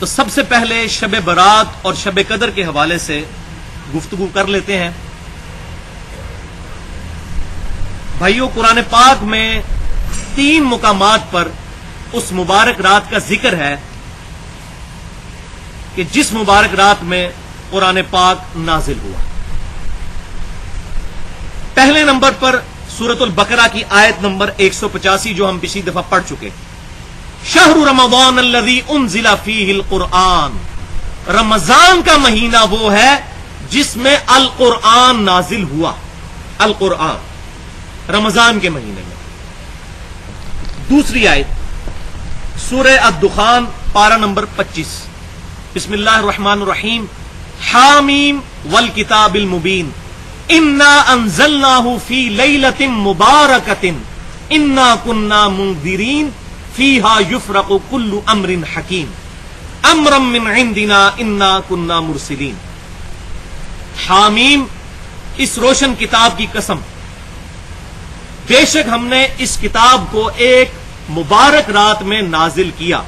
تو سب سے پہلے شب برات اور شب قدر کے حوالے سے گفتگو کر لیتے ہیں. بھائیو، قرآن پاک میں 3 مقامات پر اس مبارک رات کا ذکر ہے کہ جس مبارک رات میں قرآن پاک نازل ہوا. پہلے نمبر پر سورۃ البقرہ کی آیت نمبر 185 جو ہم پچھلی دفعہ پڑھ چکے. شہر رمضان الذی انزل فیہ القرآن، رمضان کا مہینہ وہ ہے جس میں القرآن نازل ہوا. القرآن رمضان کے مہینے میں. دوسری آیت سورہ الدخان پارہ نمبر 25. بسم اللہ الرحمن الرحیم. حامیم والکتاب المبین انا انزلناہ فی لیلۃ مبارکۃ انا کنا منذرین فیہا یفرق کل امر حکیم امرا من عندنا انا کنا مرسلین. حامیم، اس روشن کتاب کی قسم، بے شک ہم نے اس کتاب کو ایک مبارک رات میں نازل کیا.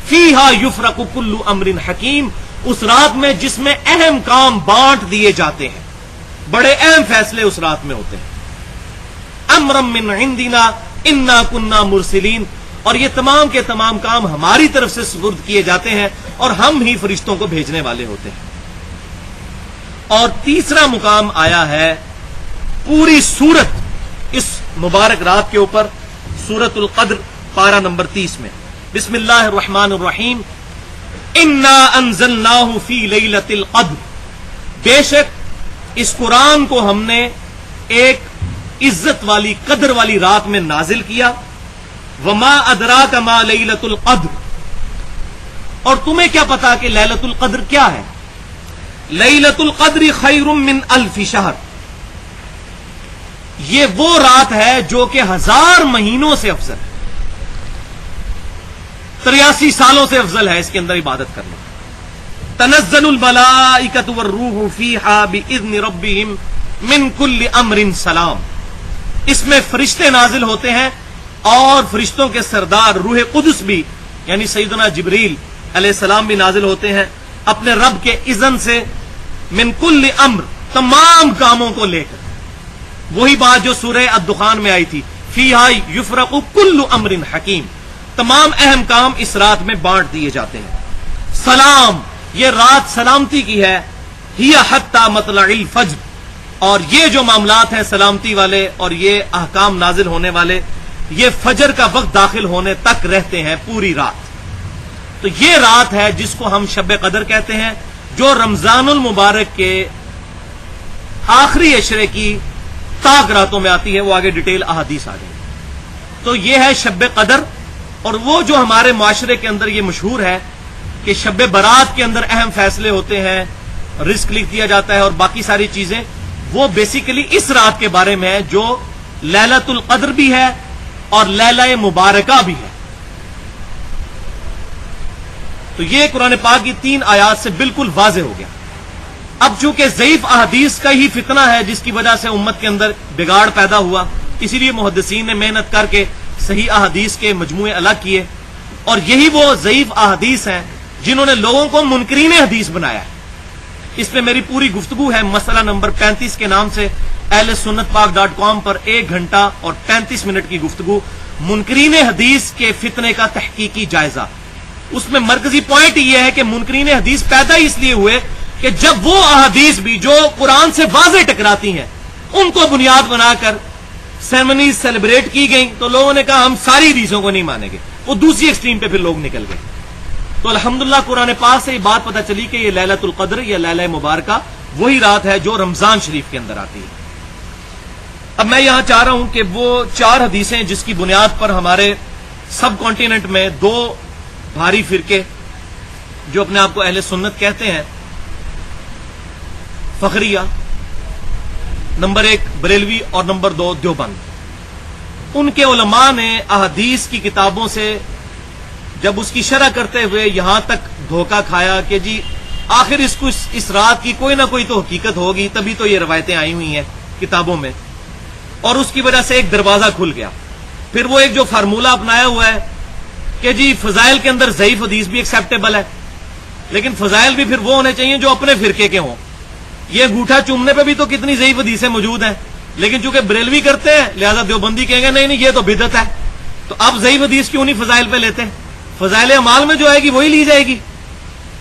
فیہا یفرق کل امر حکیم، اس رات میں جس میں اہم کام بانٹ دیے جاتے ہیں، بڑے اہم فیصلے اس رات میں ہوتے ہیں. امرا من عندنا انا کنا مرسلین، اور یہ تمام کے تمام کام ہماری طرف سے سپرد کیے جاتے ہیں اور ہم ہی فرشتوں کو بھیجنے والے ہوتے ہیں. اور تیسرا مقام آیا ہے پوری سورت اس مبارک رات کے اوپر، سورۃ القدر پارہ نمبر 30 میں. بسم اللہ الرحمن الرحیم. انا انزلناہ فی لیلۃ القدر، بے شک اس قرآن کو ہم نے ایک عزت والی قدر والی رات میں نازل کیا. وما ادراک ما لیلۃ القدر، اور تمہیں کیا پتا کہ لیلۃ القدر کیا ہے؟ لیلۃ القدر خیر من الف شہر، یہ وہ رات ہے جو کہ 1000 مہینوں سے افضل ہے، 83 سالوں سے افضل ہے اس کے اندر عبادت کرنا. تنزل الملائکۃ والروح فیہا باذن ربہم من کل امر سلام، اس میں فرشتے نازل ہوتے ہیں اور فرشتوں کے سردار روح قدس بھی یعنی سیدنا جبریل علیہ السلام بھی نازل ہوتے ہیں اپنے رب کے اذن سے. من کل امر، تمام کاموں کو لے کر. وہی بات جو سورہ الدخان میں آئی تھی، فیہا یفرق کل امر حکیم، تمام اہم کام اس رات میں بانٹ دیے جاتے ہیں. سلام، یہ رات سلامتی کی ہے. ہی حتی مطلع الفجر، اور یہ جو معاملات ہیں سلامتی والے اور یہ احکام نازل ہونے والے، یہ فجر کا وقت داخل ہونے تک رہتے ہیں پوری رات. تو یہ رات ہے جس کو ہم شب قدر کہتے ہیں، جو رمضان المبارک کے آخری عشرے کی طاق راتوں میں آتی ہے. وہ آگے ڈیٹیل احادیث آ گئی. تو یہ ہے شب قدر. اور وہ جو ہمارے معاشرے کے اندر یہ مشہور ہے کہ شب برات کے اندر اہم فیصلے ہوتے ہیں، رزق لکھ دیا جاتا ہے اور باقی ساری چیزیں، وہ بیسیکلی اس رات کے بارے میں ہے جو لیلۃ القدر بھی ہے اور لیلہ مبارکہ بھی ہے. تو یہ قرآن پاک کی 3 آیات سے بالکل واضح ہو گیا. اب چونکہ ضعیف احادیث کا ہی فتنہ ہے جس کی وجہ سے امت کے اندر بگاڑ پیدا ہوا، اسی لیے محدثین نے محنت کر کے صحیح احادیث کے مجموعے الگ کیے، اور یہی وہ ضعیف احادیث ہیں جنہوں نے لوگوں کو منکرین حدیث بنایا ہے. اس پہ میری پوری گفتگو ہے مسئلہ نمبر 35 کے نام سے اہل سنت پاک.com پر 1 گھنٹہ اور 35 منٹ کی گفتگو، منکرین حدیث کے فتنے کا تحقیقی جائزہ. اس میں مرکزی پوائنٹ یہ ہے کہ منکرین حدیث پیدا اس لیے ہوئے کہ جب وہ احادیث بھی جو قرآن سے واضح ٹکراتی ہیں ان کو بنیاد بنا کر سیرمنیز سیلیبریٹ کی گئیں تو لوگوں نے کہا ہم ساری حدیثوں کو نہیں مانیں گے. وہ دوسری ایکسٹریم پہ پھر لوگ نکل گئے. تو الحمدللہ قرآن پاک سے یہ بات پتہ چلی کہ یہ لیلۃ القدر یا لیلہ مبارکہ وہی رات ہے جو رمضان شریف کے اندر آتی ہے. اب میں یہاں چاہ رہا ہوں کہ وہ 4 حدیثیں جس کی بنیاد پر ہمارے سب کانٹیننٹ میں 2 بھاری فرقے جو اپنے آپ کو اہل سنت کہتے ہیں، فخریہ نمبر 1 بریلوی اور نمبر 2 دیوبند، ان کے علماء نے احادیث کی کتابوں سے جب اس کی شرح کرتے ہوئے یہاں تک دھوکہ کھایا کہ جی آخر اس رات کی کوئی نہ کوئی تو حقیقت ہوگی، تبھی تو یہ روایتیں آئی ہوئی ہیں کتابوں میں، اور اس کی وجہ سے ایک دروازہ کھل گیا. پھر وہ ایک جو فارمولہ اپنایا ہوا ہے کہ جی فضائل کے اندر ضعیف حدیث بھی ایکسیپٹیبل ہے لیکن فضائل بھی پھر وہ ہونے چاہیے جو اپنے فرقے کے ہوں. یہ انگوٹھا چومنے پہ بھی تو کتنی ضعیف حدیثیں موجود ہیں، لیکن چونکہ بریلوی کرتے ہیں لہذا دیوبندی کہیں گے نہیں نہیں یہ تو بدعت ہے. تو اب ضعیف حدیث کیوں نہیں فضائل پہ لیتے ہیں؟ فضائل اعمال میں جو آئے گی وہی لی جائے گی.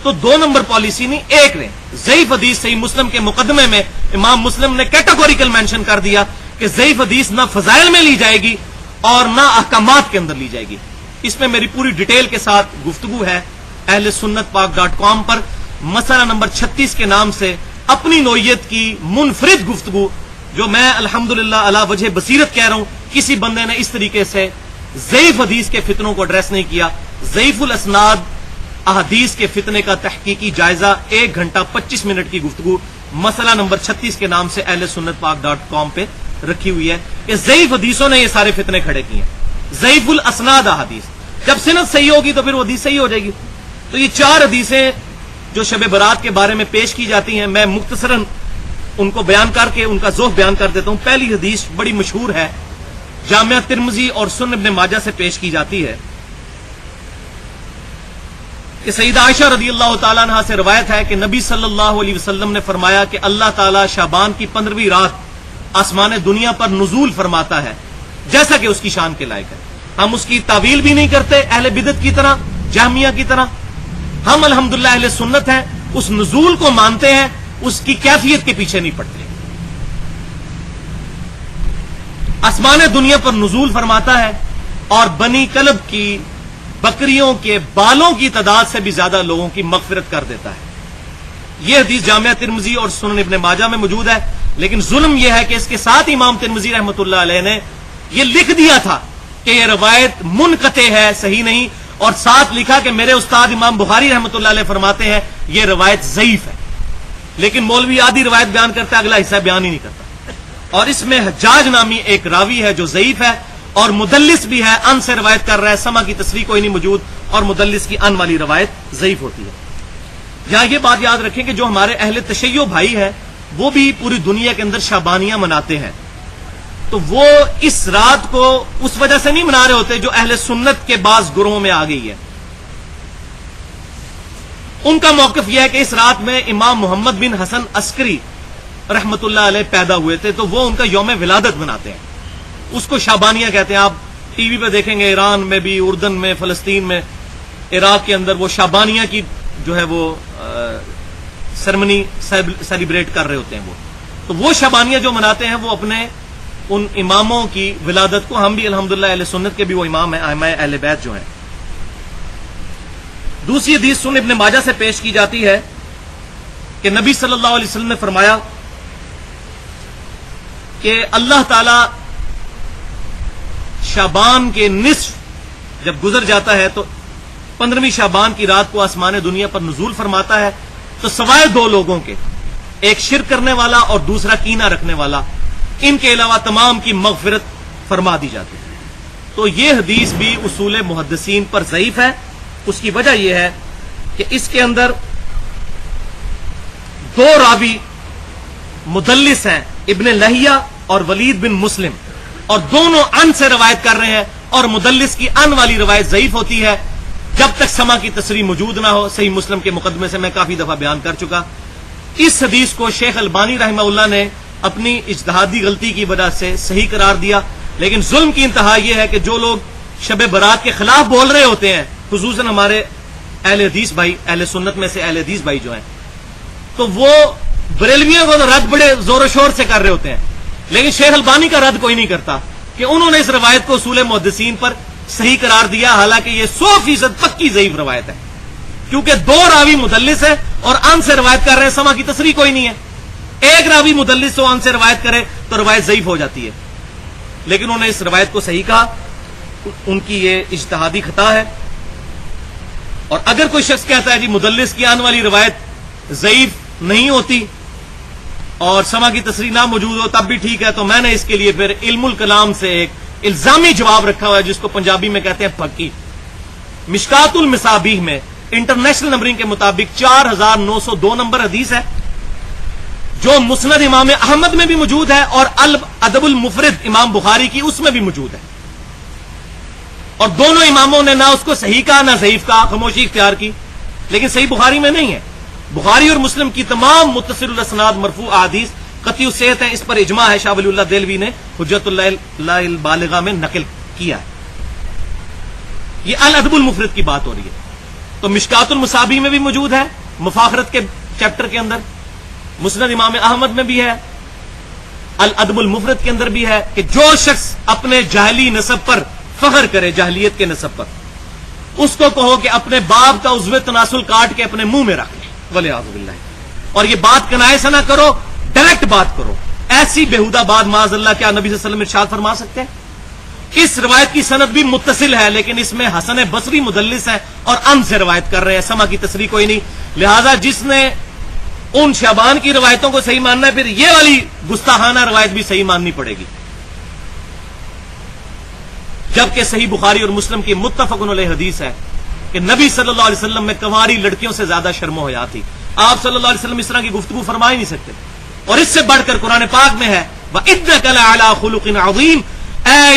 تو 2 نمبر پالیسی نہیں، ایک نے ضعیف حدیث صحیح مسلم کے مقدمے میں امام مسلم نے کیٹاگوریکل مینشن کر دیا کہ ضعیف حدیث نہ فضائل میں لی جائے گی اور نہ احکامات کے اندر لی جائے گی. اس میں میری پوری ڈیٹیل کے ساتھ گفتگو ہے اہل سنت پاک.com پر. مسئلہ نمبر 36 کے نام سے اپنی نوعیت کی منفرد گفتگو جو میں الحمدللہ علی وجہ بصیرت کہہ رہا ہوں، کسی بندے نے اس طریقے سے ضعیف حدیث کے فتنوں کو ایڈریس نہیں کیا. ضعیف الاسناد احادیث کے فتنے کا تحقیقی جائزہ 1 گھنٹہ 25 منٹ کی گفتگو مسئلہ نمبر 36 کے نام سے اہل سنت پاک.com پہ رکھی ہوئی ہے کہ ضعیف حدیثوں نے یہ سارے فتنے کھڑے کیے ہیں. ضعیف الاسناد احادیث، جب سند صحیح ہوگی تو پھر وہ حدیث صحیح ہو جائے گی. تو یہ 4 حدیثیں جو شب برات کے بارے میں پیش کی جاتی ہیں، میں مختصراً ان کو بیان کر کے ان کا ذوق بیان کر دیتا ہوں. پہلی حدیث بڑی مشہور ہے، جامعہ ترمذی اور سنن ابن ماجہ سے پیش کی جاتی ہے کہ سیدہ عائشہ رضی اللہ تعالیٰ عنہ سے روایت ہے کہ نبی صلی اللہ علیہ وسلم نے فرمایا کہ اللہ تعالیٰ شعبان کی 15ویں رات آسمان دنیا پر نزول فرماتا ہے جیسا کہ اس کی شان کے لائق ہے. ہم اس کی تعویل بھی نہیں کرتے اہل بدعت کی طرح، جہمیہ کی طرح. ہم الحمدللہ اہل سنت ہیں، اس نزول کو مانتے ہیں، اس کی کیفیت کے پیچھے نہیں پڑتے. آسمان دنیا پر نزول فرماتا ہے اور بنی کلب کی بکریوں کے بالوں کی تعداد سے بھی زیادہ لوگوں کی مغفرت کر دیتا ہے. یہ حدیث جامعہ ترمذی اور سنن ابن ماجہ میں موجود ہے. لیکن ظلم یہ ہے کہ اس کے ساتھ امام ترمذی رحمۃ اللہ علیہ نے یہ لکھ دیا تھا کہ یہ روایت منقطع ہے، صحیح نہیں، اور ساتھ لکھا کہ میرے استاد امام بخاری رحمۃ اللہ علیہ فرماتے ہیں یہ روایت ضعیف ہے. لیکن مولوی آدھی روایت بیان کرتا ہے، اگلا حصہ بیان ہی نہیں کرتا. اور اس میں حجاج نامی ایک راوی ہے جو ضعیف ہے اور مدلس بھی ہے، ان سے روایت کر رہا ہے، سما کی تصریح کوئی نہیں موجود، اور مدلس کی ان والی روایت ضعیف ہوتی ہے. یہاں یہ بات یاد رکھیں کہ جو ہمارے اہل تشیع بھائی ہیں وہ بھی پوری دنیا کے اندر شعبانیہ مناتے ہیں، تو وہ اس رات کو اس وجہ سے نہیں منا رہے ہوتے جو اہل سنت کے بعض گروہوں میں آ گئی ہے. ان کا موقف یہ ہے کہ اس رات میں امام محمد بن حسن عسکری رحمت اللہ علیہ پیدا ہوئے تھے، تو وہ ان کا یوم ولادت مناتے ہیں. اس کو شعبانیہ کہتے ہیں. آپ ٹی وی پہ دیکھیں گے ایران میں بھی، اردن میں، فلسطین میں، عراق کے اندر وہ شعبانیہ کی جو ہے وہ سرمنی سیلیبریٹ کر رہے ہوتے ہیں. تو وہ شعبانیہ جو مناتے ہیں وہ اپنے ان اماموں کی ولادت کو، ہم بھی الحمدللہ اہل سنت کے بھی وہ امام ہیں، ائمہ اہل بیت جو ہیں. دوسری حدیث سنن ابن ماجہ سے پیش کی جاتی ہے کہ نبی صلی اللہ علیہ وسلم نے فرمایا کہ اللہ تعالی شعبان کے نصف جب گزر جاتا ہے تو 15ویں شعبان کی رات کو آسمان دنیا پر نزول فرماتا ہے، تو سوائے 2 لوگوں کے، ایک شرک کرنے والا اور دوسرا کینہ رکھنے والا، ان کے علاوہ تمام کی مغفرت فرما دی جاتی ہے. تو یہ حدیث بھی اصول محدثین پر ضعیف ہے. اس کی وجہ یہ ہے کہ اس کے اندر 2 راوی مدلس ہیں، ابن لہیہ اور ولید بن مسلم، اور دونوں ان سے روایت کر رہے ہیں، اور مدلس کی ان والی روایت ضعیف ہوتی ہے جب تک سما کی تصریح موجود نہ ہو. صحیح مسلم کے مقدمے سے میں کافی دفعہ بیان کر چکا. اس حدیث کو شیخ البانی رحمہ اللہ نے اپنی اجتہادی غلطی کی وجہ سے صحیح قرار دیا. لیکن ظلم کی انتہا یہ ہے کہ جو لوگ شب برات کے خلاف بول رہے ہوتے ہیں، خصوصاً ہمارے اہل حدیث بھائی، اہل سنت میں سے اہل حدیث بھائی جو ہیں، تو وہ بریلویوں کو رد بڑے زور و شور سے کر رہے ہوتے ہیں، لیکن شیخ البانی کا رد کوئی نہیں کرتا کہ انہوں نے اس روایت کو اصول محدثین پر صحیح قرار دیا، حالانکہ یہ 100% پکی ضعیف روایت ہے، کیونکہ 2 راوی مدلس ہیں اور ان سے روایت کر رہے ہیں، سما کی تصریح کوئی نہیں ہے. ایک راوی مدلس تو ان سے روایت کرے تو روایت ضعیف ہو جاتی ہے. لیکن انہوں نے اس روایت کو صحیح کہا، ان کی یہ اجتہادی خطا ہے. اور اگر کوئی شخص کہتا ہے جی مدلس کی ان والی روایت ضعیف نہیں ہوتی اور سما کی تصریح نہ موجود ہو تب بھی ٹھیک ہے، تو میں نے اس کے لیے پھر علم الکلام سے ایک الزامی جواب رکھا ہوا ہے جس کو پنجابی میں کہتے ہیں پھکی. مشکات المصابیح میں انٹرنیشنل نمبرنگ کے مطابق 4902 نمبر حدیث ہے، جو مسند امام احمد میں بھی موجود ہے اور الادب المفرد امام بخاری کی اس میں بھی موجود ہے. اور دونوں اماموں نے نہ اس کو صحیح کہا نہ ضعیف کہا، خاموشی اختیار کی. لیکن صحیح بخاری میں نہیں ہے. بخاری اور مسلم کی تمام متصل الاسناد مرفوع احادیث قطعی الصحت ہیں. اس پر اجماع ہے، شاہ ولی اللہ دہلوی نے حجت اللہ البالغہ میں نقل کیا ہے. یہ الادب المفرد کی بات ہو رہی ہے. تو مشکات المصابیح میں بھی موجود ہے، مفاخرت کے چیپٹر کے اندر، مسند امام احمد میں بھی ہے، الادب المفرد کے اندر بھی ہے کہ جو شخص اپنے جاہلی نسب پر فخر کرے، جاہلیت کے نسب پر، اس کو کہو کہ اپنے باپ کا عضو تناسل کاٹ کے اپنے منہ میں رکھ لے، والعیاذ باللہ. اور یہ بات کنائے سے نہ کرو، ڈائریکٹ بات کرو. ایسی بےہودہ بات معاذ اللہ کیا نبی صلی اللہ علیہ وسلم ارشاد فرما سکتے ہیں؟ اس روایت کی سند بھی متصل ہے، لیکن اس میں حسن بصری مدلس ہے اور ان سے روایت کر رہے ہیں، سما کی تصریح کوئی نہیں. لہذا جس نے ان شعبان کی روایتوں کو صحیح ماننا ہے، پھر یہ والی گستاخانہ روایت بھی صحیح ماننی پڑے گی. جبکہ صحیح بخاری اور مسلم کی متفق علیہ حدیث ہے کہ نبی صلی اللہ علیہ وسلم میں کنواری لڑکیوں سے زیادہ شرم و حیا تھی. آپ صلی اللہ علیہ وسلم اس طرح کی گفتگو فرما ہی نہیں سکتے. اور اس سے بڑھ کر قرآن پاک میں ہے وَإِنَّكَ لَعَلَىٰ خُلُقٍ عَظِيمٍ، اے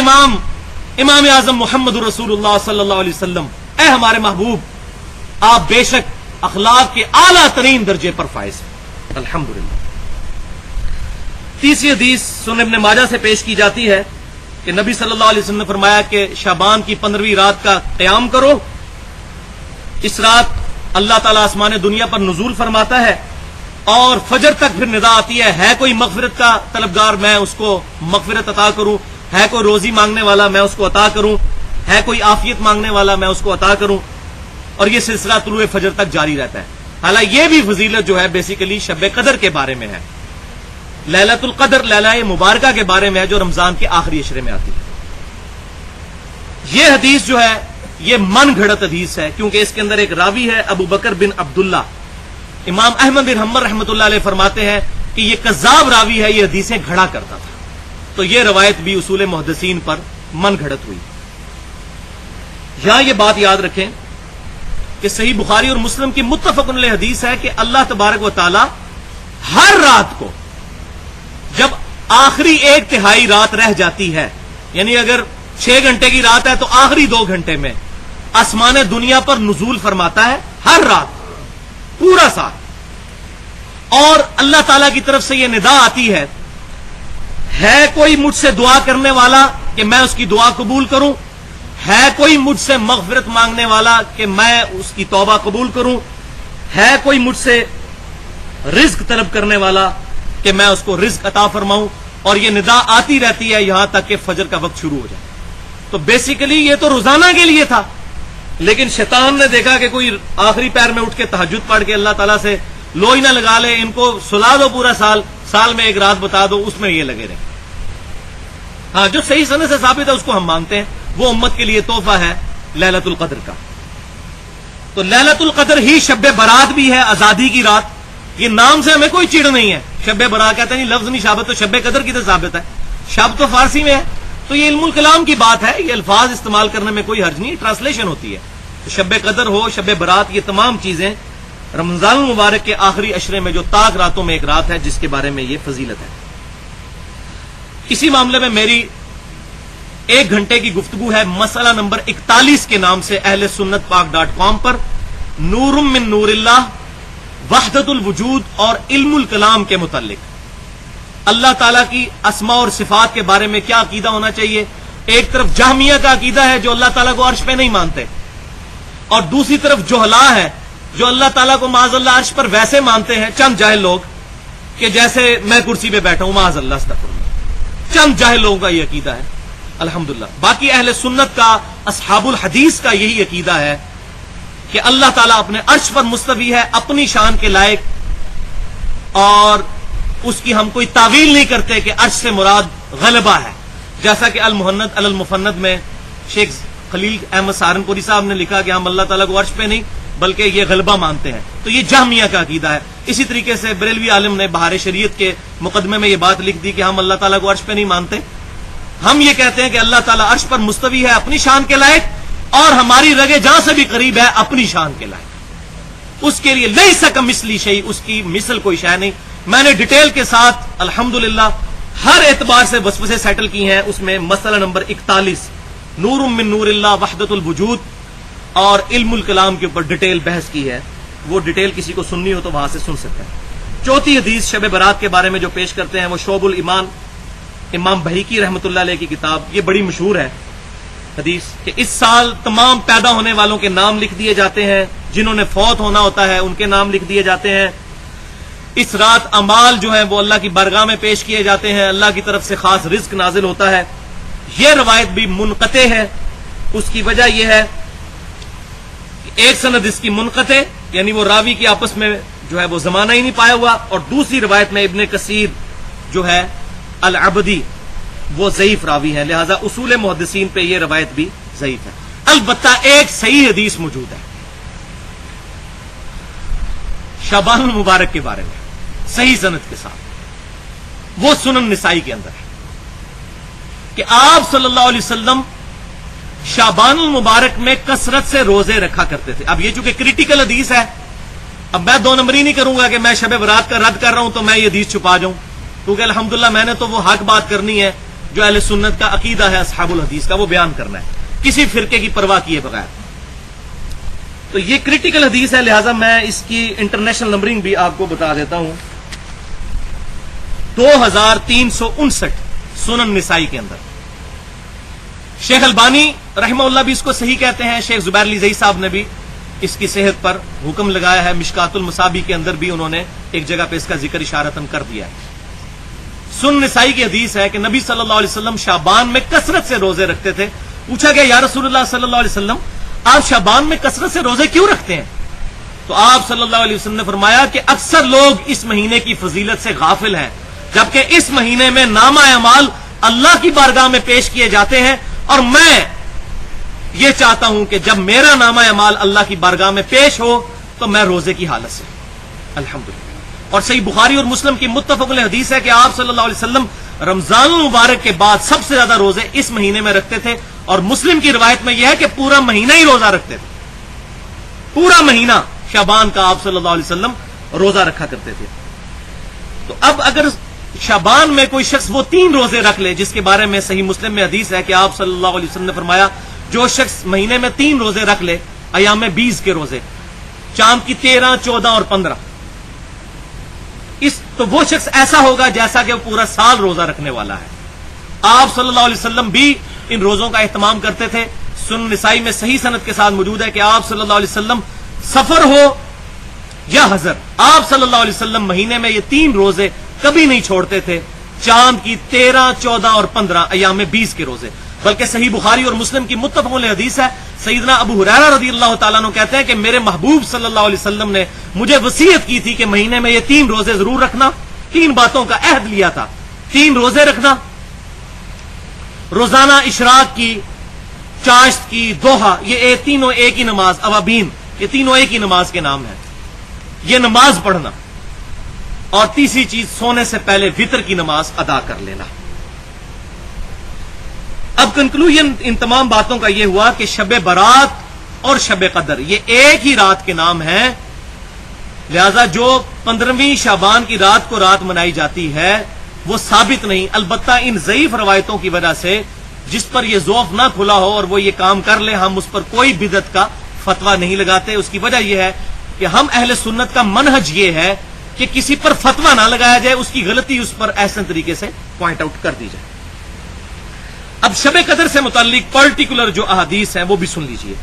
امام اعظم محمد رسول اللہ صلی اللہ علیہ وسلم، اے ہمارے محبوب، آپ بے شک اخلاق کے اعلیٰ ترین درجے پر فائز ہیں. الحمدللہ. تیسری حدیث سنن ابن ماجہ سے پیش کی جاتی ہے کہ نبی صلی اللہ علیہ وسلم نے فرمایا کہ شعبان کی 15ویں رات کا قیام کرو. اس رات اللہ تعالیٰ آسمان دنیا پر نزول فرماتا ہے اور فجر تک پھر ندا آتی ہے کوئی مغفرت کا طلبگار میں اس کو مغفرت عطا کروں، ہے کوئی روزی مانگنے والا میں اس کو عطا کروں، ہے کوئی عافیت مانگنے والا میں اس کو عطا کروں. اور یہ سلسلہ طلوع فجر تک جاری رہتا ہے. حالانکہ یہ بھی فضیلت جو ہے بیسیکلی شب قدر کے بارے میں ہے، لیلۃ القدر، لیلہ مبارکہ کے بارے میں ہے، جو رمضان کے آخری عشرے میں آتی ہے. یہ حدیث جو ہے یہ من گھڑت حدیث ہے، کیونکہ اس کے اندر ایک راوی ہے ابو بکر بن عبداللہ. امام احمد بن حنبل رحمۃ اللہ علیہ فرماتے ہیں کہ یہ کذاب راوی ہے، یہ حدیثیں گھڑا کرتا تھا. تو یہ روایت بھی اصول محدثین پر من گھڑت ہوئی. یہاں یہ بات یاد رکھیں کہ صحیح بخاری اور مسلم کی متفق علیہ حدیث ہے کہ اللہ تبارک و تعالی ہر رات کو جب آخری 1/3 رات رہ جاتی ہے، یعنی اگر 6 گھنٹے کی رات ہے تو آخری 2 گھنٹے میں آسمان دنیا پر نزول فرماتا ہے، ہر رات پورا سال. اور اللہ تعالی کی طرف سے یہ ندا آتی ہے کوئی مجھ سے دعا کرنے والا کہ میں اس کی دعا قبول کروں، ہے کوئی مجھ سے مغفرت مانگنے والا کہ میں اس کی توبہ قبول کروں، ہے کوئی مجھ سے رزق طلب کرنے والا کہ میں اس کو رزق عطا فرماؤں. اور یہ ندا آتی رہتی ہے یہاں تک کہ فجر کا وقت شروع ہو جائے. تو بیسیکلی یہ تو روزانہ کے لیے تھا، لیکن شیطان نے دیکھا کہ کوئی آخری پیر میں اٹھ کے تہجد پڑھ کے اللہ تعالیٰ سے لو ہی نہ لگا لے، ان کو سلا دو پورا سال میں 1 رات بتا دو، اس میں یہ لگے رہے. ہاں جو صحیح سند سے ثابت ہے اس کو ہم مانتے ہیں، وہ امت کے لیے تحفہ ہے لیلۃ القدر کا. تو لیلۃ القدر ہی شب برات بھی ہے، آزادی کی رات. یہ نام سے ہمیں کوئی چڑ نہیں ہے. شب برات کہتے ہیں لفظ نہیں ثابت، تو شب قدر کی تو ثابت ہے. شب تو فارسی میں ہے، تو یہ علم الکلام کی بات ہے، یہ الفاظ استعمال کرنے میں کوئی حرج نہیں، ٹرانسلیشن ہوتی ہے. تو شب قدر ہو، شب برات، یہ تمام چیزیں رمضان المبارک کے آخری عشرے میں جو تاک راتوں میں ایک رات ہے جس کے بارے میں یہ فضیلت ہے. اسی معاملے میں میری 1 گھنٹے کی گفتگو ہے مسئلہ نمبر 41 کے نام سے اہل سنت پاک.com پر، نور من نور اللہ، وحدت الوجود اور علم الکلام کے متعلق. اللہ تعالیٰ کی اسماء اور صفات کے بارے میں کیا عقیدہ ہونا چاہیے. ایک طرف جہمیہ کا عقیدہ ہے جو اللہ تعالیٰ کو عرش پہ نہیں مانتے، اور دوسری طرف جہلا ہے جو اللہ تعالیٰ کو معاذ اللہ عرش پر ویسے مانتے ہیں، چند جاہل لوگ، کہ جیسے میں کرسی پہ بیٹھا ہوں، معاذ اللہ استغفر اللہ. چند جاہل لوگوں کا یہ عقیدہ ہے. الحمدللہ باقی اہل سنت کا، اصحاب الحدیث کا یہی عقیدہ ہے کہ اللہ تعالیٰ اپنے عرش پر مستوی ہے، اپنی شان کے لائق، اور اس کی ہم کوئی تعویل نہیں کرتے کہ عرش سے مراد غلبہ ہے. جیسا کہ المحند علی المفند میں شیخ خلیل احمد سہارنپوری صاحب نے لکھا کہ ہم اللہ تعالیٰ کو عرش پہ نہیں بلکہ یہ غلبہ مانتے ہیں. تو یہ جہمیہ کا عقیدہ ہے. اسی طریقے سے بریلوی عالم نے بہار شریعت کے مقدمے میں یہ بات لکھ دی کہ ہم اللہ تعالیٰ کو عرش پہ نہیں مانتے. ہم یہ کہتے ہیں کہ اللہ تعالیٰ عرش پر مستوی ہے اپنی شان کے لائق، اور ہماری رگے جہاں سے بھی قریب ہے اپنی شان کے لائق. اس کے لیے لیس کمثلہ شیء، اس کی مثل کوئی شے نہیں. میں نے ڈیٹیل کے ساتھ الحمدللہ ہر اعتبار سے وسوسے سیٹل کی ہیں. اس میں مسئلہ نمبر 41 نور من نور اللہ، وحدت الوجود اور علم الکلام کے اوپر ڈیٹیل بحث کی ہے. وہ ڈیٹیل کسی کو سننی ہو تو وہاں سے سن سکتے ہیں۔ چوتھی حدیث شب برات کے بارے میں جو پیش کرتے ہیں وہ شعب الایمان، امام بہیقی رحمۃ اللہ علیہ کی کتاب، یہ بڑی مشہور ہے حدیث کہ اس سال تمام پیدا ہونے والوں کے نام لکھ دیے جاتے ہیں، جنہوں نے فوت ہونا ہوتا ہے ان کے نام لکھ دیے جاتے ہیں۔ اس رات اعمال جو ہیں وہ اللہ کی بارگاہ میں پیش کیے جاتے ہیں، اللہ کی طرف سے خاص رزق نازل ہوتا ہے۔ یہ روایت بھی منقطع ہے، اس کی وجہ یہ ہے کہ ایک سند اس کی منقطع، یعنی وہ راوی کی آپس میں جو ہے وہ زمانہ ہی نہیں پایا ہوا، اور دوسری روایت میں ابن کثیر جو ہے العبدی وہ ضعیف راوی ہے، لہذا اصول محدثین پہ یہ روایت بھی ضعیف ہے۔ البتہ ایک صحیح حدیث موجود ہے شعبان المبارک کے بارے میں صحیح سند کے ساتھ، وہ سنن نسائی کے اندر ہے کہ آپ صلی اللہ علیہ وسلم شعبان المبارک میں کثرت سے روزے رکھا کرتے تھے۔ اب یہ چونکہ کریٹیکل حدیث ہے، اب میں دو نمبری نہیں کروں گا کہ میں شب برات کا رد کر رہا ہوں تو میں یہ حدیث چھپا جاؤں، کیونکہ الحمدللہ میں نے تو وہ حق بات کرنی ہے جو اہل سنت کا عقیدہ ہے اصحاب الحدیث کا، وہ بیان کرنا ہے کسی فرقے کی پرواہ کیے بغیر۔ تو یہ کریٹیکل حدیث ہے، لہذا میں اس کی انٹرنیشنل نمبرنگ بھی آپ کو بتا دیتا ہوں۔ 2359 سنن نسائی کے اندر۔ شیخ البانی رحمہ اللہ بھی اس کو صحیح کہتے ہیں، شیخ زبیر علی زئی صاحب نے بھی اس کی صحت پر حکم لگایا ہے، مشکات المصابی کے اندر بھی انہوں نے ایک جگہ پہ اس کا ذکر اشارتاً کر دیا ہے۔ سنن نسائی کی حدیث ہے کہ نبی صلی اللہ علیہ وسلم شعبان میں کثرت سے روزے رکھتے تھے۔ پوچھا گیا یا رسول اللہ صلی اللہ علیہ وسلم آپ شعبان میں کثرت سے روزے کیوں رکھتے ہیں؟ تو آپ صلی اللہ علیہ وسلم نے فرمایا کہ اکثر لوگ اس مہینے کی فضیلت سے غافل ہیں، جبکہ اس مہینے میں نامہ اعمال اللہ کی بارگاہ میں پیش کیے جاتے ہیں، اور میں یہ چاہتا ہوں کہ جب میرا نامہ اعمال اللہ کی بارگاہ میں پیش ہو تو میں روزے کی حالت سے الحمدللہ۔ اور صحیح بخاری اور مسلم کی متفق علیہ حدیث ہے کہ آپ صلی اللہ علیہ وسلم رمضان المبارک کے بعد سب سے زیادہ روزے اس مہینے میں رکھتے تھے، اور مسلم کی روایت میں یہ ہے کہ پورا مہینہ ہی روزہ رکھتے تھے، پورا مہینہ شعبان کا آپ صلی اللہ علیہ وسلم روزہ رکھا کرتے تھے۔ تو اب اگر شعبان میں کوئی شخص وہ 3 روزے رکھ لے، جس کے بارے میں صحیح مسلم میں حدیث ہے کہ آپ صلی اللہ علیہ وسلم نے فرمایا جو شخص مہینے میں 3 روزے رکھ لے، ایام 20 کے روزے، چاند کی 13، 14 اور 15، تو وہ شخص ایسا ہوگا جیسا کہ وہ پورا سال روزہ رکھنے والا ہے۔ آپ صلی اللہ علیہ وسلم بھی ان روزوں کا اہتمام کرتے تھے۔ سنن نسائی میں صحیح سند کے ساتھ موجود ہے کہ آپ صلی اللہ علیہ وسلم سفر ہو یا حضر، آپ صلی اللہ علیہ وسلم مہینے میں یہ 3 روزے کبھی نہیں چھوڑتے تھے، چاند کی 13، 14 اور 15 ایام 20 کے روزے۔ بلکہ صحیح بخاری اور مسلم کی متفق علیہ حدیث ہے، سیدنا ابو ہریرہ رضی اللہ تعالیٰ عنہ کہتے ہیں کہ میرے محبوب صلی اللہ علیہ وسلم نے مجھے وصیت کی تھی کہ مہینے میں یہ 3 روزے ضرور رکھنا، 3 باتوں کا عہد لیا تھا، 3 روزے رکھنا، روزانہ اشراق کی، چاشت کی، دوحہ، یہ تینوں ایک ہی نماز، اوابین، یہ تینوں ایک ہی نماز کے نام ہیں، یہ نماز پڑھنا، اور تیسری چیز سونے سے پہلے وتر کی نماز ادا کر لینا۔ اب کنکلوژن ان تمام باتوں کا یہ ہوا کہ شب برات اور شب قدر یہ ایک ہی رات کے نام ہیں، لہذا جو 15ویں شعبان کی رات کو رات منائی جاتی ہے وہ ثابت نہیں، البتہ ان ضعیف روایتوں کی وجہ سے جس پر یہ ذوق نہ کھلا ہو اور وہ یہ کام کر لے، ہم اس پر کوئی بدعت کا فتویٰ نہیں لگاتے۔ اس کی وجہ یہ ہے کہ ہم اہل سنت کا منہج یہ ہے کہ کسی پر فتویٰ نہ لگایا جائے، اس کی غلطی اس پر احسن طریقے سے پوائنٹ آؤٹ کر دی جائے۔ اب شب قدر سے متعلق پرٹیکولر جو احادیث ہیں وہ بھی سن لیجئے۔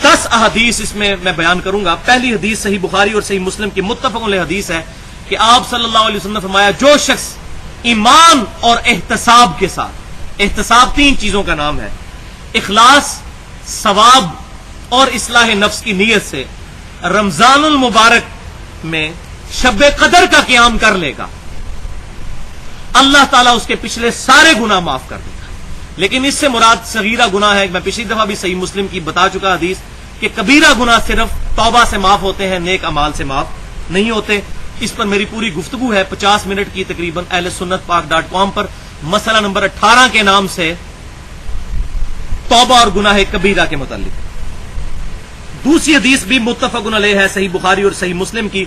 10 احادیث اس میں بیان کروں گا۔ پہلی حدیث صحیح بخاری اور صحیح مسلم کی متفق علیہ حدیث ہے کہ آپ صلی اللہ علیہ وسلم نے فرمایا جو شخص ایمان اور احتساب کے ساتھ، احتساب 3 چیزوں کا نام ہے، اخلاص، ثواب اور اصلاح نفس کی نیت سے رمضان المبارک میں شب قدر کا قیام کر لے گا، اللہ تعالیٰ اس کے پچھلے سارے گناہ معاف کر دے گا۔ لیکن اس سے مراد صغیرہ گناہ ہے، میں پچھلی دفعہ بھی صحیح مسلم کی بتا چکا حدیث کہ کبیرہ گناہ صرف توبہ سے معاف ہوتے ہیں، نیک اعمال سے معاف نہیں ہوتے۔ اس پر میری پوری گفتگو ہے 50 منٹ کی تقریباً اہل سنت پاک.com پر، مسئلہ نمبر 18 کے نام سے توبہ اور گناہ کبیرہ کے متعلق۔ دوسری حدیث بھی متفق علیہ ہے، صحیح بخاری اور صحیح مسلم کی۔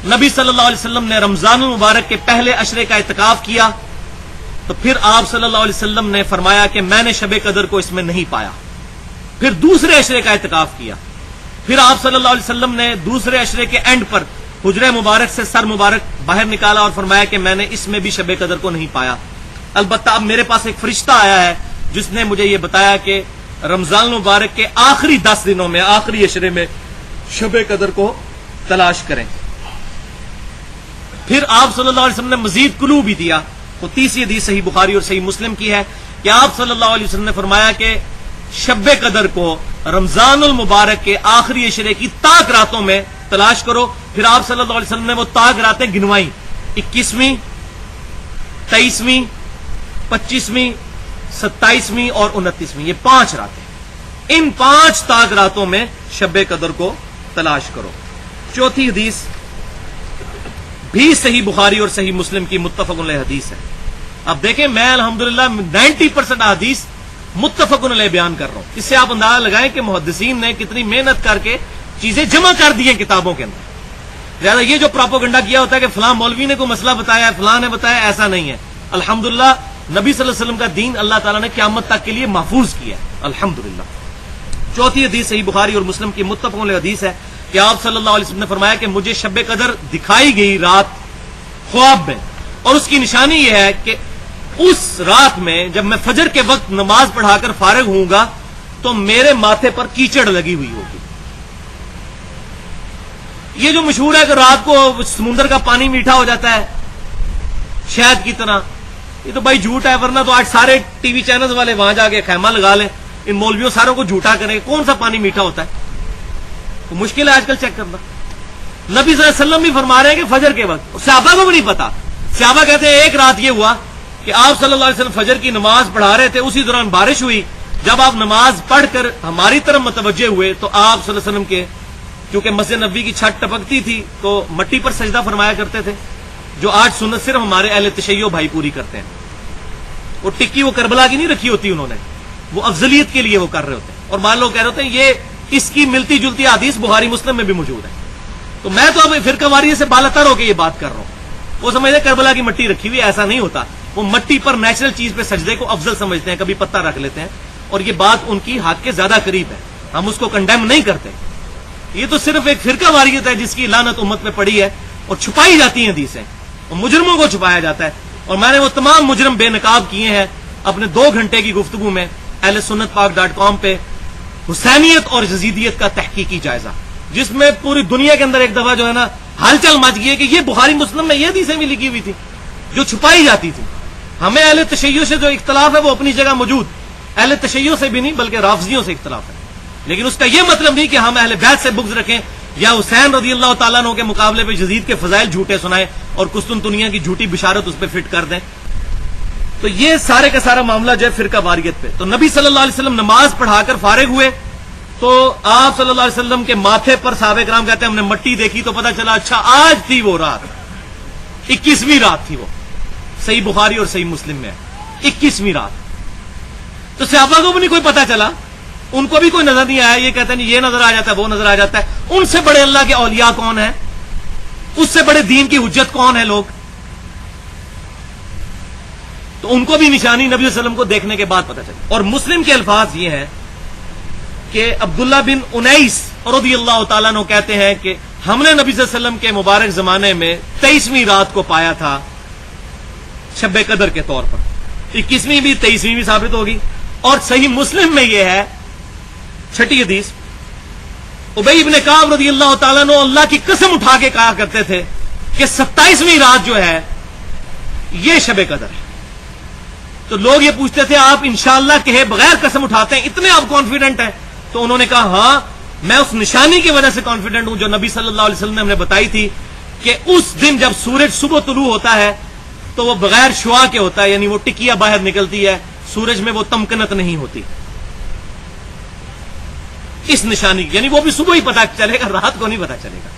نبی صلی اللہ علیہ وسلم نے رمضان المبارک کے پہلے عشرے کا اعتکاف کیا، تو پھر آپ صلی اللہ علیہ وسلم نے فرمایا کہ میں نے شب قدر کو اس میں نہیں پایا۔ پھر دوسرے عشرے کا اعتکاف کیا، پھر آپ صلی اللہ علیہ وسلم نے دوسرے عشرے کے اینڈ پر حجرہ مبارک سے سر مبارک باہر نکالا اور فرمایا کہ میں نے اس میں بھی شب قدر کو نہیں پایا، البتہ اب میرے پاس ایک فرشتہ آیا ہے جس نے مجھے یہ بتایا کہ رمضان مبارک کے آخری 10 دنوں میں، آخری عشرے میں شب قدر کو تلاش کریں۔ پھر آپ صلی اللہ علیہ وسلم نے مزید کلو بھی دیا، وہ تیسری حدیث صحیح بخاری اور صحیح مسلم کی ہے کہ آپ صلی اللہ علیہ وسلم نے فرمایا کہ شب قدر کو رمضان المبارک کے آخری عشرے کی تاک راتوں میں تلاش کرو۔ پھر آپ صلی اللہ علیہ وسلم نے وہ تاک راتیں گنوائیں، 21ویں، 23ویں، 25ویں، 27ویں اور 29ویں، یہ 5 راتیں، ان 5 تاک راتوں میں شب قدر کو تلاش کرو۔ چوتھی حدیث بھی صحیح بخاری اور صحیح مسلم کی متفق علیہ حدیث ہے۔ اب دیکھیں میں الحمدللہ 90% حدیث متفق علیہ بیان کر رہا ہوں، اس سے آپ اندازہ لگائیں کہ محدثین نے کتنی محنت کر کے چیزیں جمع کر دی ہیں کتابوں کے اندر۔ لہٰذا یہ جو پروپیگنڈا کیا ہوتا ہے کہ فلاں مولوی نے کوئی مسئلہ بتایا ہے، فلاں نے بتایا، ایسا نہیں ہے۔ الحمدللہ نبی صلی اللہ علیہ وسلم کا دین اللہ تعالیٰ نے قیامت تک کے لیے محفوظ کیا ہے، الحمدللہ۔ چوتھی حدیث صحیح بخاری اور مسلم کی متفق علیہ حدیث ہے کہ آپ صلی اللہ علیہ وسلم نے فرمایا کہ مجھے شب قدر دکھائی گئی رات خواب میں، اور اس کی نشانی یہ ہے کہ اس رات میں جب میں فجر کے وقت نماز پڑھا کر فارغ ہوں گا تو میرے ماتھے پر کیچڑ لگی ہوئی ہوگی۔ یہ جو مشہور ہے کہ رات کو سمندر کا پانی میٹھا ہو جاتا ہے شہد کی طرح، یہ تو بھائی جھوٹ ہے، ورنہ تو آج سارے ٹی وی چینلز والے وہاں جا کے خیمہ لگا لیں، ان مولویوں ساروں کو جھوٹا کریں، کون سا پانی میٹھا ہوتا ہے؟ تو مشکل ہے آج کل چیک کرنا۔ نبی صلی اللہ علیہ وسلم بھی فرما رہے ہیں کہ فجر کے وقت، صحابہ کو بھی نہیں پتا۔ صحابہ کہتے ہیں ایک رات یہ ہوا کہ آپ صلی اللہ علیہ وسلم فجر کی نماز پڑھا رہے تھے، اسی دوران بارش ہوئی، جب آپ نماز پڑھ کر ہماری طرف متوجہ ہوئے تو آپ صلی اللہ علیہ وسلم کے، کیونکہ مسجد نبوی کی چھت ٹپکتی تھی تو مٹی پر سجدہ فرمایا کرتے تھے، جو آج سنت صرف ہمارے اہل تشیع بھائی پوری کرتے ہیں۔ وہ ٹکی وہ کربلا کی نہیں رکھی ہوتی انہوں نے، وہ افضلیت کے لیے وہ کر رہے ہوتے ہیں، اور مان لو کہہ رہے ہوتے ہیں یہ اس کی ملتی جلتی حدیث بخاری مسلم میں بھی موجود ہے۔ تو میں تو اب فرقہ واریت سے بالاتر ہو کے یہ بات کر رہا ہوں۔ وہ سمجھتے ہیں کربلا کی مٹی رکھی ہوئی، ایسا نہیں ہوتا، وہ مٹی پر نیچرل چیز پہ سجدے کو افضل سمجھتے ہیں، کبھی پتہ رکھ لیتے ہیں، اور یہ بات ان کی حق کے زیادہ قریب ہے، ہم اس کو کنڈیم نہیں کرتے۔ یہ تو صرف ایک فرقہ واریت ہے جس کی لعنت امت میں پڑی ہے، اور چھپائی جاتی ہیں حدیثیں، اور مجرموں کو چھپایا جاتا ہے، اور میں نے وہ تمام مجرم بے نقاب کیے ہیں اپنے 2 گھنٹے کی گفتگو میں اہل سنت پاک.com پہ، حسینیت اور یزیدیت کا تحقیقی جائزہ، جس میں پوری دنیا کے اندر ایک دفعہ جو ہے نا ہلچل مچ گئی ہے کہ یہ بخاری مسلم میں یہ حدیثیں بھی لکھی ہوئی تھی جو چھپائی جاتی تھی۔ ہمیں اہل تشیع سے جو اختلاف ہے وہ اپنی جگہ موجود، اہل تشیع سے بھی نہیں بلکہ رافضیوں سے اختلاف ہے، لیکن اس کا یہ مطلب نہیں کہ ہم اہل بیت سے بغض رکھیں یا حسین رضی اللہ تعالیٰ عنہ کے مقابلے پہ یزید کے فضائل جھوٹے سنائیں اور قسطنطنیہ کی جھوٹی بشارت اس پہ فٹ کر دیں۔ تو یہ سارے کا سارا معاملہ جو ہے فرقہ واریت پہ۔ تو نبی صلی اللہ علیہ وسلم نماز پڑھا کر فارغ ہوئے تو آپ صلی اللہ علیہ وسلم کے ماتھے پر صحابہ کرام کہتے ہیں ہم نے مٹی دیکھی تو پتہ چلا اچھا آج تھی وہ رات، 21ویں رات تھی وہ، صحیح بخاری اور صحیح مسلم میں 21ویں رات۔ تو صحابہ کو بھی نہیں کوئی پتہ چلا، ان کو بھی کوئی نظر نہیں آیا، یہ کہتے ہیں یہ نظر آ جاتا ہے وہ نظر آ جاتا ہے۔ ان سے بڑے اللہ کے اولیاء کون ہیں؟ اس سے بڑے دین کی حجت کون ہے لوگ؟ تو ان کو بھی نشانی نبی صلی اللہ علیہ وسلم کو دیکھنے کے بعد پتہ چلی۔ اور مسلم کے الفاظ یہ ہیں کہ عبداللہ بن انیس رضی اللہ تعالیٰ عنہ کہتے ہیں کہ ہم نے نبی صلی اللہ علیہ وسلم کے مبارک زمانے میں 23ویں رات کو پایا تھا شب قدر کے طور پر، 21ویں بھی 23ویں بھی ثابت ہوگی۔ اور صحیح مسلم میں یہ ہے 6ٹھی حدیث، ابی ابن کعب رضی اللہ تعالیٰ عنہ اللہ کی قسم اٹھا کے کہا کرتے تھے کہ 27ویں رات جو ہے یہ شب قدر ہے۔ تو لوگ یہ پوچھتے تھے آپ انشاءاللہ کہے بغیر قسم اٹھاتے ہیں، اتنے آپ کانفیڈنٹ ہیں؟ تو انہوں نے کہا ہاں میں اس نشانی کی وجہ سے کانفیڈنٹ ہوں جو نبی صلی اللہ علیہ وسلم نے ہمیں بتائی تھی کہ اس دن جب سورج صبح طلوع ہوتا ہے تو وہ بغیر شعاع کے ہوتا ہے، یعنی وہ ٹکیا باہر نکلتی ہے، سورج میں وہ تمکنت نہیں ہوتی، اس نشانی کی، یعنی وہ بھی صبح ہی پتا چلے گا، رات کو نہیں پتا چلے گا۔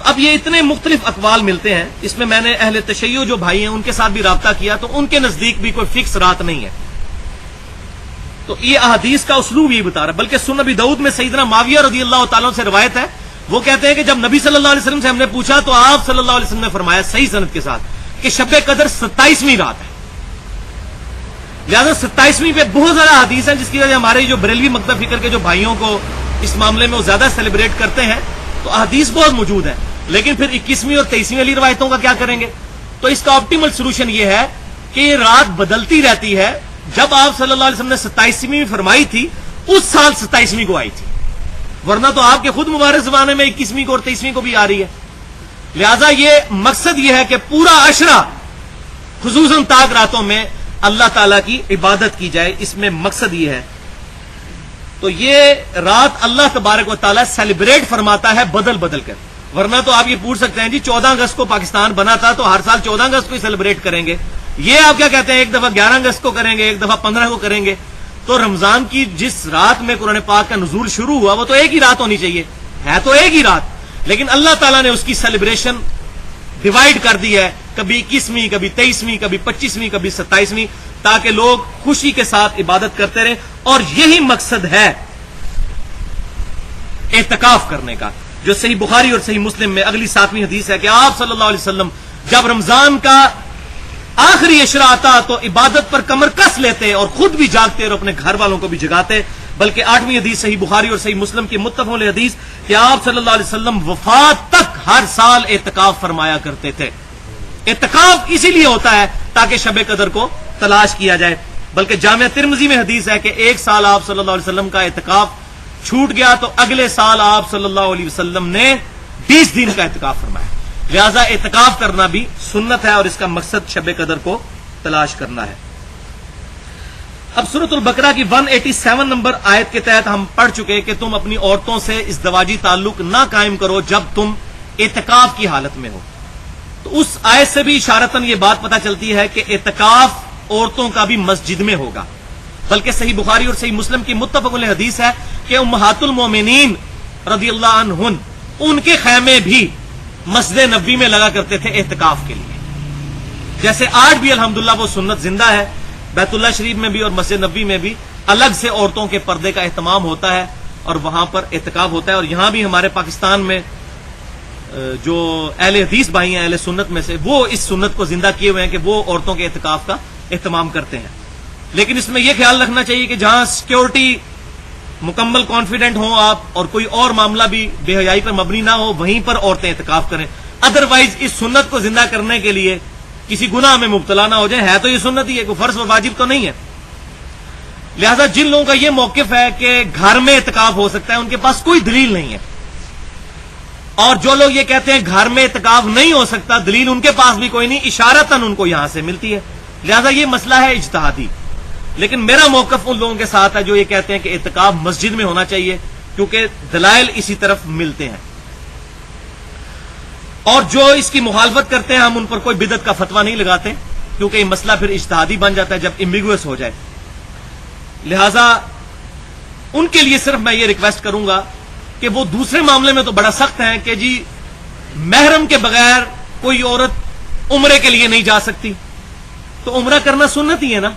اب یہ اتنے مختلف اقوال ملتے ہیں، اس میں میں نے اہل تشیع جو بھائی ہیں ان کے ساتھ بھی رابطہ کیا تو ان کے نزدیک بھی کوئی فکس رات نہیں ہے۔ تو یہ احادیث کا اسلوب یہ بتا رہا ہے، بلکہ سنن ابی داؤد میں سیدنا معاویہ رضی اللہ تعالیٰ عنہ سے روایت ہے، وہ کہتے ہیں کہ جب نبی صلی اللہ علیہ وسلم سے ہم نے پوچھا تو آپ صلی اللہ علیہ وسلم نے فرمایا صحیح سند کے ساتھ کہ شب قدر 27ویں رات ہے۔ لہٰذا 27ویں پہ بہت زیادہ حدیث ہیں جس کی وجہ سے ہمارے جو بریلوی مکتب فکر کے جو بھائیوں کو اس معاملے میں وہ زیادہ سیلیبریٹ کرتے ہیں تو احادیث بہت موجود ہیں، لیکن پھر 21ویں اور 23ویں والی روایتوں کا کیا کریں گے؟ تو اس کا آپٹیمل سولوشن یہ ہے کہ یہ رات بدلتی رہتی ہے. جب آپ صلی اللہ علیہ وسلم نے 27ویں فرمائی تھی اس سال 27ویں کو آئی تھی، ورنہ تو آپ کے خود مبارک زمانے میں 21ویں کو اور 23ویں کو بھی آ رہی ہے. لہذا یہ مقصد یہ ہے کہ پورا عشرہ خصوصاً تاک راتوں میں اللہ تعالیٰ کی عبادت کی جائے، اس میں مقصد یہ ہے. تو یہ رات اللہ تبارک و تعالیٰ سیلیبریٹ فرماتا ہے بدل بدل کر، ورنہ تو آپ یہ پوچھ سکتے ہیں جی 14 اگست کو پاکستان بنا تھا تو ہر سال 14 اگست کو ہی سیلیبریٹ کریں گے. یہ آپ کیا کہتے ہیں ایک دفعہ 11 اگست کو کریں گے، ایک دفعہ 15 کو کریں گے. تو رمضان کی جس رات میں قرآن پاک کا نزول شروع ہوا وہ تو ایک ہی رات ہونی چاہیے، ہے تو ایک ہی رات، لیکن اللہ تعالیٰ نے اس کی سیلیبریشن ڈیوائڈ کر دی ہے، کبھی 21ویں، کبھی 23ویں، کبھی 25ویں، کبھی 27ویں، تاکہ لوگ خوشی کے ساتھ عبادت کرتے رہیں. اور یہی مقصد ہے اعتکاف کرنے کا، جو صحیح بخاری اور صحیح مسلم میں اگلی 7ویں حدیث ہے کہ آپ صلی اللہ علیہ وسلم جب رمضان کا آخری عشرہ آتا تو عبادت پر کمر کس لیتے اور خود بھی جاگتے اور اپنے گھر والوں کو بھی جگاتے. بلکہ 8ویں حدیث صحیح بخاری اور صحیح مسلم کی متفق علیہ حدیث کہ آپ صلی اللہ علیہ وسلم وفات تک ہر سال اعتکاف فرمایا کرتے تھے. اعتکاف اسی لیے ہوتا ہے تاکہ شب قدر کو تلاش کیا جائے. بلکہ جامعہ ترمذی میں حدیث ہے کہ ایک سال آپ صلی اللہ علیہ وسلم کا اعتکاف چھوٹ گیا تو اگلے سال آپ صلی اللہ علیہ وسلم نے 20 دن کا اعتکاف فرمایا. لہذا اعتکاف کرنا بھی سنت ہے اور اس کا مقصد شب قدر کو تلاش کرنا ہے. اب سورۃ البقرہ کی 187 نمبر آیت کے تحت ہم پڑھ چکے کہ تم اپنی عورتوں سے ازدواجی تعلق نہ قائم کرو جب تم اعتکاف کی حالت میں ہو. تو اس آیت سے بھی اشارتاً یہ بات پتہ چلتی ہے کہ اعتکاف عورتوں کا بھی مسجد میں ہوگا. بلکہ صحیح بخاری اور صحیح مسلم کی متفق علیہ حدیث ہے کہ امہات المومنین رضی اللہ عنہن ان کے خیمے بھی مسجد نبوی میں لگا کرتے تھے اعتکاف کے لیے. جیسے آج بھی الحمدللہ وہ سنت زندہ ہے، بیت اللہ شریف میں بھی اور مسجد نبوی میں بھی الگ سے عورتوں کے پردے کا اہتمام ہوتا ہے اور وہاں پر اعتکاف ہوتا ہے. اور یہاں بھی ہمارے پاکستان میں جو اہل حدیث بھائی ہیں اہل سنت میں سے وہ اس سنت کو زندہ کیے ہوئے ہیں کہ وہ عورتوں کے اعتکاف کا اہتمام کرتے ہیں. لیکن اس میں یہ خیال رکھنا چاہیے کہ جہاں سیکیورٹی مکمل کانفیڈنٹ ہوں آپ اور کوئی اور معاملہ بھی بے حیائی پر مبنی نہ ہو وہیں پر عورتیں اعتکاف کریں. ادروائز اس سنت کو زندہ کرنے کے لیے کسی گناہ میں مبتلا نہ ہو جائیں. ہے تو یہ سنت ہی ہے، کوئی فرض و واجب تو نہیں ہے. لہذا جن لوگوں کا یہ موقف ہے کہ گھر میں اعتکاف ہو سکتا ہے ان کے پاس کوئی دلیل نہیں ہے، اور جو لوگ یہ کہتے ہیں گھر میں اعتکاف نہیں ہو سکتا دلیل ان کے پاس بھی کوئی نہیں، اشارتاً ان کو یہاں سے ملتی ہے. لہذا یہ مسئلہ ہے اجتہادی. لیکن میرا موقف ان لوگوں کے ساتھ ہے جو یہ کہتے ہیں کہ اعتکاف مسجد میں ہونا چاہیے، کیونکہ دلائل اسی طرف ملتے ہیں. اور جو اس کی مخالفت کرتے ہیں ہم ان پر کوئی بدعت کا فتویٰ نہیں لگاتے، کیونکہ یہ مسئلہ پھر اجتہادی بن جاتا ہے جب ایمبیگوس ہو جائے. لہذا ان کے لیے صرف میں یہ ریکویسٹ کروں گا کہ وہ دوسرے معاملے میں تو بڑا سخت ہیں کہ جی محرم کے بغیر کوئی عورت عمرے کے لیے نہیں جا سکتی، تو عمرہ کرنا سنت ہی ہے نا،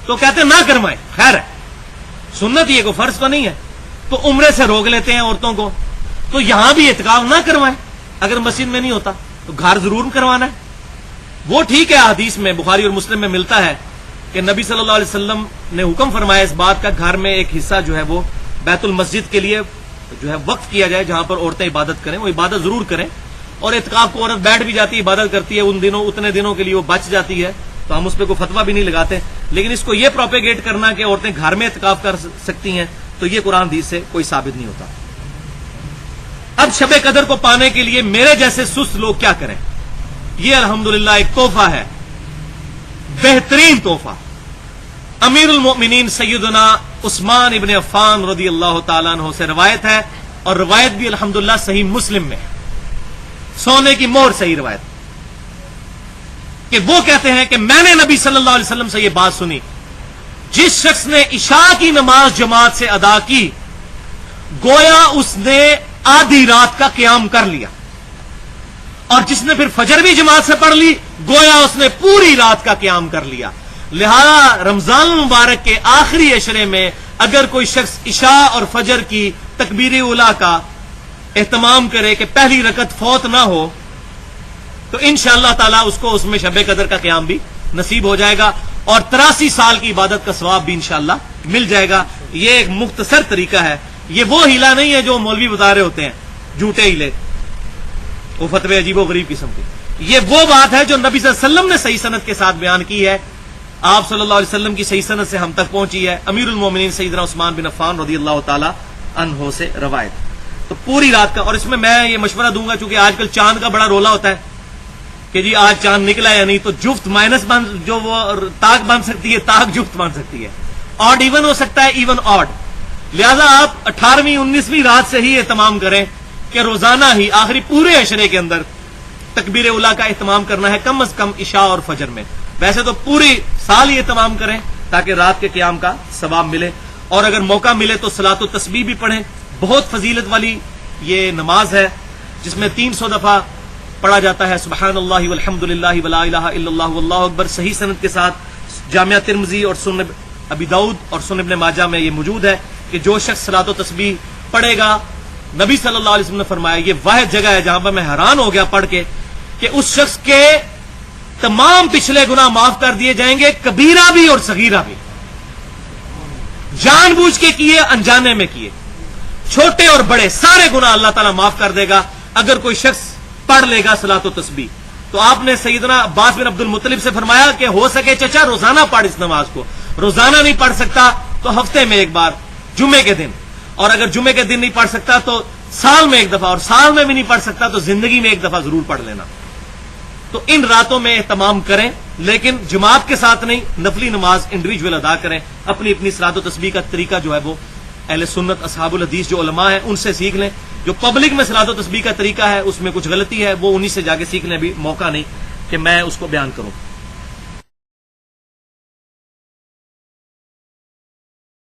تو کہتے ہیں نہ کروائیں، خیر ہے سنت ہی ہے، کوئی فرض تو نہیں ہے، تو عمرے سے روک لیتے ہیں عورتوں کو. تو یہاں بھی اعتکاف نہ کروائیں، اگر مسجد میں نہیں ہوتا تو گھر ضرور کروانا ہے. وہ ٹھیک ہے حدیث میں بخاری اور مسلم میں ملتا ہے کہ نبی صلی اللہ علیہ وسلم نے حکم فرمایا اس بات کا گھر میں ایک حصہ جو ہے وہ بیت المسجد کے لیے جو ہے وقف کیا جائے جہاں پر عورتیں عبادت کریں. وہ عبادت ضرور کریں، اور اعتکاف کو عورت بیٹھ بھی جاتی ہے عبادت کرتی ہے ان دنوں اتنے دنوں کے لیے وہ بچ جاتی ہے، تو ہم اس پہ کوئی فتویٰ بھی نہیں لگاتے. لیکن اس کو یہ پروپیگیٹ کرنا کہ عورتیں گھر میں اعتکاف کر سکتی ہیں تو یہ قرآن حدیث سے کوئی ثابت نہیں ہوتا. اب شب قدر کو پانے کے لیے میرے جیسے سست لوگ کیا کریں؟ یہ الحمدللہ ایک تحفہ ہے، بہترین تحفہ. امیر المؤمنین سیدنا عثمان ابن عفان رضی اللہ تعالیٰ عنہ سے روایت ہے، اور روایت بھی الحمدللہ صحیح مسلم میں، سونے کی مہر صحیح روایت، کہ وہ کہتے ہیں کہ میں نے نبی صلی اللہ علیہ وسلم سے یہ بات سنی، جس شخص نے عشاء کی نماز جماعت سے ادا کی گویا اس نے آدھی رات کا قیام کر لیا، اور جس نے پھر فجر بھی جماعت سے پڑھ لی گویا اس نے پوری رات کا قیام کر لیا. لہذا رمضان المبارک کے آخری عشرے میں اگر کوئی شخص عشاء اور فجر کی تکبیر اولیٰ کا اہتمام کرے کہ پہلی رکعت فوت نہ ہو تو انشاءاللہ تعالیٰ اس کو اس میں شب قدر کا قیام بھی نصیب ہو جائے گا، اور 83 سال کی عبادت کا ثواب بھی انشاءاللہ مل جائے گا. یہ ایک مختصر طریقہ ہے یہ وہ ہیلا نہیں ہے جو مولوی بتا رہے ہوتے ہیں، جھوٹے ہیلے، وہ فتوے عجیب و غریب قسم کے. یہ وہ بات ہے جو نبی صلی اللہ علیہ وسلم نے صحیح سند کے ساتھ بیان کی ہے، آپ صلی اللہ علیہ وسلم کی صحیح سند سے ہم تک پہنچی ہے، امیر المومنین سیدنا عثمان بن عفان رضی اللہ تعالی عنہ سے روایت. تو پوری رات کا، اور اس میں یہ مشورہ دوں گا، چونکہ آج کل چاند کا بڑا رولا ہوتا ہے کہ جی آج چاند نکلا یا نہیں، تو جفت مائنس بن جو وہ تاک بن سکتی ہے، تاک جفت بن سکتی ہے، آڈ ایون ہو سکتا ہے، ایون آڈ. لہذا آپ 18ویں 19ویں رات سے ہی اہتمام کریں کہ روزانہ ہی آخری پورے عشرے کے اندر تکبیر اولیٰ کا اہتمام کرنا ہے، کم از کم عشاء اور فجر میں. ویسے تو پوری سال ہی اہتمام کریں تاکہ رات کے قیام کا ثواب ملے، اور اگر موقع ملے تو صلاۃ التسبیح بھی پڑھیں. بہت فضیلت والی یہ نماز ہے جس میں 300 دفعہ پڑھا جاتا ہے سبحان اللہ والحمد للہ ولا الہ الا اللہ واللہ اکبر. صحیح سند کے ساتھ جامعہ ترمذی اور سنن ابی داؤد اور سنن ابن ماجہ میں یہ موجود ہے کہ جو شخص صلاۃ و تسبیح پڑھے گا، نبی صلی اللہ علیہ وسلم نے فرمایا، یہ واحد جگہ ہے جہاں پر میں حیران ہو گیا پڑھ کے کہ اس شخص کے تمام پچھلے گناہ معاف کر دیے جائیں گے، کبیرہ بھی اور صغیرہ بھی، جان بوجھ کے کیے انجانے میں کیے، چھوٹے اور بڑے سارے گناہ اللہ تعالیٰ معاف کر دے گا اگر کوئی شخص پڑھ لے گا صلاۃ و تسبیح. تو آپ نے سیدنا عباس بن عبد المطلب سے فرمایا کہ ہو سکے چچا روزانہ پڑھ اس نماز کو، روزانہ نہیں پڑھ سکتا تو ہفتے میں ایک بار جمعے کے دن، اور اگر جمعے کے دن نہیں پڑھ سکتا تو سال میں ایک دفعہ، اور سال میں بھی نہیں پڑھ سکتا تو زندگی میں ایک دفعہ ضرور پڑھ لینا. تو ان راتوں میں اہتمام کریں، لیکن جماعت کے ساتھ نہیں، نفلی نماز انڈیویجول ادا کریں. اپنی اپنی صلاۃ و تسبیح کا طریقہ جو ہے وہ اہل سنت اصحاب الحدیث جو علماء ہیں ان سے سیکھ لیں. جو پبلک میں صلاۃ و تسبیح کا طریقہ ہے اس میں کچھ غلطی ہے، وہ انہی سے جا کے سیکھ لیں. بھی موقع نہیں کہ میں اس کو بیان کروں.